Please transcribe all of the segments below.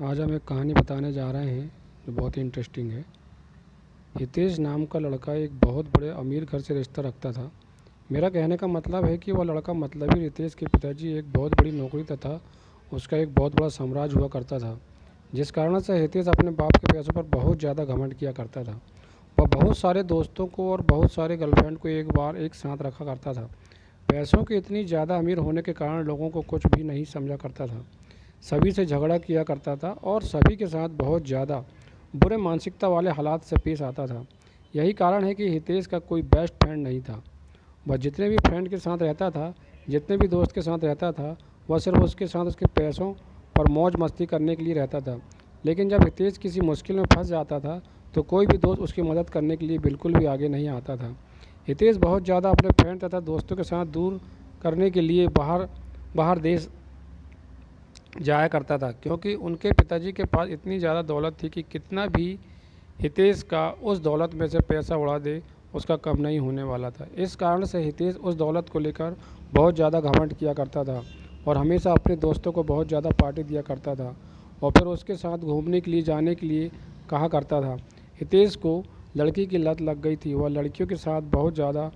आज हम एक कहानी बताने जा रहे हैं जो बहुत ही इंटरेस्टिंग है। हितेश नाम का लड़का एक बहुत बड़े अमीर घर से रिश्ता रखता था। मेरा कहने का मतलब है कि वह लड़का मतलबी रितेश के पिताजी एक बहुत बड़ी नौकरी तथा उसका एक बहुत बड़ा साम्राज्य हुआ करता था, जिस कारण से हितेश अपने बाप के पैसों पर बहुत ज़्यादा घमंड किया करता था। वह बहुत सारे दोस्तों को और बहुत सारे गर्लफ्रेंड को एक बार एक साथ रखा करता था। पैसों के इतनी ज़्यादा अमीर होने के कारण लोगों को कुछ भी नहीं समझा करता था, सभी से झगड़ा किया करता था और सभी के साथ बहुत ज़्यादा बुरे मानसिकता वाले हालात से पेश आता था। यही कारण है कि हितेश का कोई बेस्ट फ्रेंड नहीं था। वह जितने भी फ्रेंड के साथ रहता था, जितने भी दोस्त के साथ रहता था, वह सिर्फ उसके साथ उसके पैसों पर मौज मस्ती करने के लिए रहता था। लेकिन जब हितेश किसी मुश्किल में फंस जाता था तो कोई भी दोस्त उसकी मदद करने के लिए बिल्कुल भी आगे नहीं आता था। हितेश बहुत ज़्यादा अपने फ्रेंड तथा दोस्तों के साथ दूर करने के लिए बाहर बाहर देश जाया करता था, क्योंकि उनके पिताजी के पास इतनी ज़्यादा दौलत थी कि कितना भी हितेश का उस दौलत में से पैसा उड़ा दे उसका कम नहीं होने वाला था। इस कारण से हितेश उस दौलत को लेकर बहुत ज़्यादा घमंड किया करता था और हमेशा अपने दोस्तों को बहुत ज़्यादा पार्टी दिया करता था और फिर उसके साथ घूमने के लिए जाने के लिए कहा करता था। हितेश को लड़की की लत लग गई थी। वह लड़कियों के साथ बहुत ज़्यादा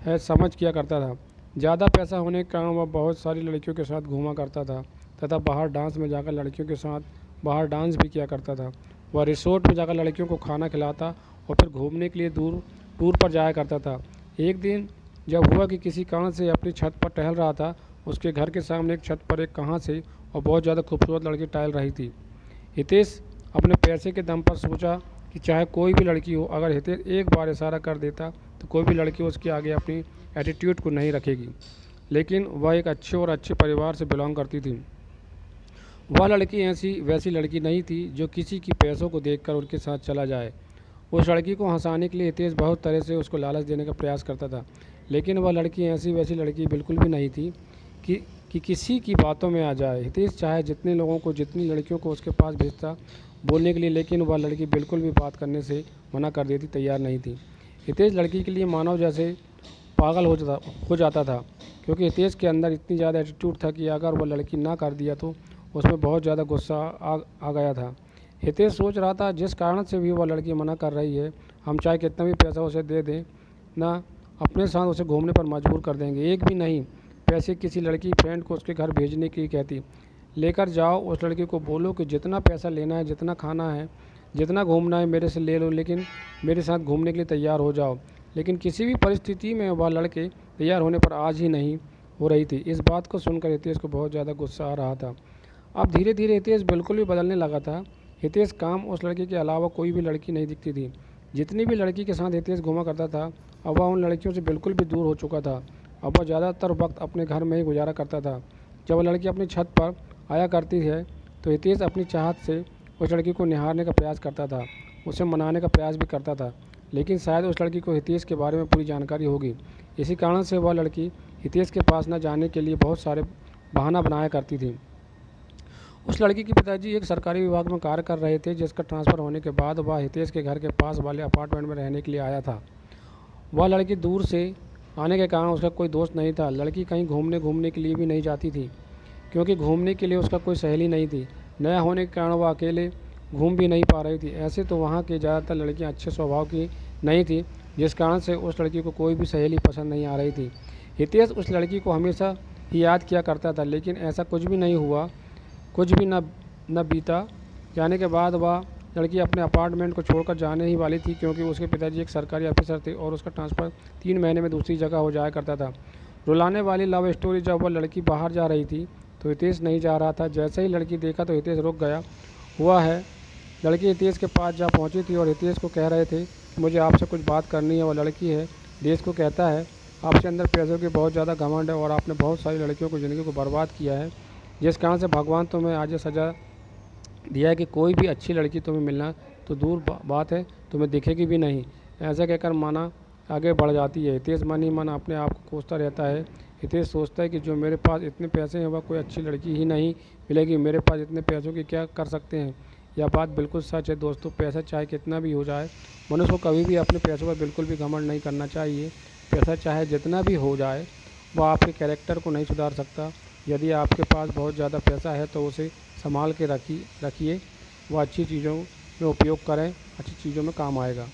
है समझ किया करता था। ज़्यादा पैसा होने के कारण वह बहुत सारी लड़कियों के साथ घूमा करता था तथा बाहर डांस में जाकर लड़कियों के साथ बाहर डांस भी किया करता था। वह रिसोर्ट में जाकर लड़कियों को खाना खिलाता और फिर घूमने के लिए दूर टूर पर जाया करता था। एक दिन जब हुआ कि किसी कारण से अपनी छत पर टहल रहा था, उसके घर के सामने एक छत पर एक कहाँ से और बहुत ज़्यादा खूबसूरत लड़की टहल रही थी। हितेश अपने पैसे के दम पर सोचा कि चाहे कोई भी लड़की हो, अगर हितेश एक बार इशारा कर देता तो कोई भी लड़की उसके आगे अपनी एटीट्यूड को नहीं रखेगी। लेकिन वह एक अच्छे परिवार से बिलोंग करती थी। वह लड़की ऐसी वैसी लड़की नहीं थी जो किसी की पैसों को देखकर उनके साथ चला जाए। उस लड़की को हंसाने के लिए हितेश बहुत तरह से उसको लालच देने का प्रयास करता था, लेकिन वह लड़की ऐसी वैसी लड़की बिल्कुल भी नहीं थी कि किसी की बातों में आ जाए। हितेश चाहे जितने लोगों को जितनी लड़कियों को उसके पास भेजता बोलने के लिए, लेकिन वह लड़की बिल्कुल भी बात करने से मना कर देती, तैयार नहीं थी। हितेश लड़की के लिए मानव जैसे पागल हो जाता था, क्योंकि हितेश के अंदर इतनी ज़्यादा एटीट्यूड था कि अगर वह लड़की ना कर दिया तो उसमें बहुत ज़्यादा गुस्सा आ गया था। हितेश सोच रहा था जिस कारण से भी वह लड़की मना कर रही है, हम चाहे कितना भी पैसा उसे दे दें ना, अपने साथ उसे घूमने पर मजबूर कर देंगे। एक भी नहीं पैसे किसी लड़की फ्रेंड को उसके घर भेजने की कहती, लेकर जाओ उस लड़की को बोलो कि जितना पैसा लेना है, जितना खाना है, जितना घूमना है मेरे से ले लो, लेकिन मेरे साथ घूमने के लिए तैयार हो जाओ। लेकिन किसी भी परिस्थिति में वह लड़के तैयार होने पर आज ही नहीं हो रही थी। इस बात को सुनकर हितेश को बहुत ज़्यादा गुस्सा आ रहा था। अब धीरे धीरे हितेश बिल्कुल भी बदलने लगा था। हितेश काम उस लड़की के अलावा कोई भी लड़की नहीं दिखती थी। जितनी भी लड़की के साथ हितेश घूमा करता था, अब वह उन लड़कियों से बिल्कुल भी दूर हो चुका था। अब वह ज़्यादातर वक्त अपने घर में ही गुजारा करता था। जब वह लड़की अपनी छत पर आया करती है तो हितेश अपनी चाहत से उस लड़की को निहारने का प्रयास करता था, उसे मनाने का प्रयास भी करता था, लेकिन शायद उस लड़की को हितेश के बारे में पूरी जानकारी होगी। इसी कारण से वह लड़की हितेश के पास न जाने के लिए बहुत सारे बहाना बनाया करती थी। उस लड़की के पिताजी एक सरकारी विभाग में कार्य कर रहे थे, जिसका ट्रांसफ़र होने के बाद वह हितेश के घर के पास वाले अपार्टमेंट में रहने के लिए आया था। वह लड़की दूर से आने के कारण उसका कोई दोस्त नहीं था। लड़की कहीं घूमने के लिए भी नहीं जाती थी, क्योंकि घूमने के लिए उसका कोई सहेली नहीं थी। नया होने के कारण वह अकेले घूम भी नहीं पा रही थी। ऐसे तो वहाँ की ज़्यादातर लड़कियाँ अच्छे स्वभाव की नहीं थी, जिस कारण से उस लड़की को कोई भी सहेली पसंद नहीं आ रही थी। हितेश उस लड़की को हमेशा ही याद किया करता था, लेकिन ऐसा कुछ भी नहीं हुआ। कुछ भी न बीता जाने के बाद वह लड़की अपने अपार्टमेंट को छोड़कर जाने ही वाली थी, क्योंकि उसके पिताजी एक सरकारी ऑफिसर थे और उसका ट्रांसफ़र 3 महीने में दूसरी जगह हो जाया करता था। रुलाने वाली लव स्टोरी। जब वह लड़की बाहर जा रही थी तो हितेश नहीं जा रहा था। जैसे ही लड़की देखा तो हितेश रुक गया। हुआ है, लड़की हितेश के पास जा पहुंची थी और हितेश को कह रहे थे, मुझे आपसे कुछ बात करनी है। वह लड़की है हितेश को कहता है, आपके अंदर पैसों की बहुत ज़्यादा घमंड है और आपने बहुत सारी लड़कियों को ज़िंदगी को बर्बाद किया है, जिस कारण से भगवान तुम्हें आज ये सज़ा दिया है कि कोई भी अच्छी लड़की तुम्हें मिलना तो दूर बात है, तुम्हें दिखेगी भी नहीं। ऐसा कहकर माना आगे बढ़ जाती है। हितेश मन ही मन अपने आप को कोसता रहता है। हितेश सोचता है कि जो मेरे पास इतने पैसे हैं वह कोई अच्छी लड़की ही नहीं मिलेगी। मेरे पास इतने पैसों की क्या कर सकते हैं। यह बात बिल्कुल सच है दोस्तों। पैसा चाहे कितना भी हो जाए, मनुष्य को कभी भी अपने पैसों पर बिल्कुल भी घमंड नहीं करना चाहिए। पैसा चाहे जितना भी हो जाए, वह आपके कैरेक्टर को नहीं सुधार सकता। यदि आपके पास बहुत ज़्यादा पैसा है तो उसे संभाल के रखिए। वो अच्छी चीज़ों में उपयोग करें, अच्छी चीज़ों में काम आएगा।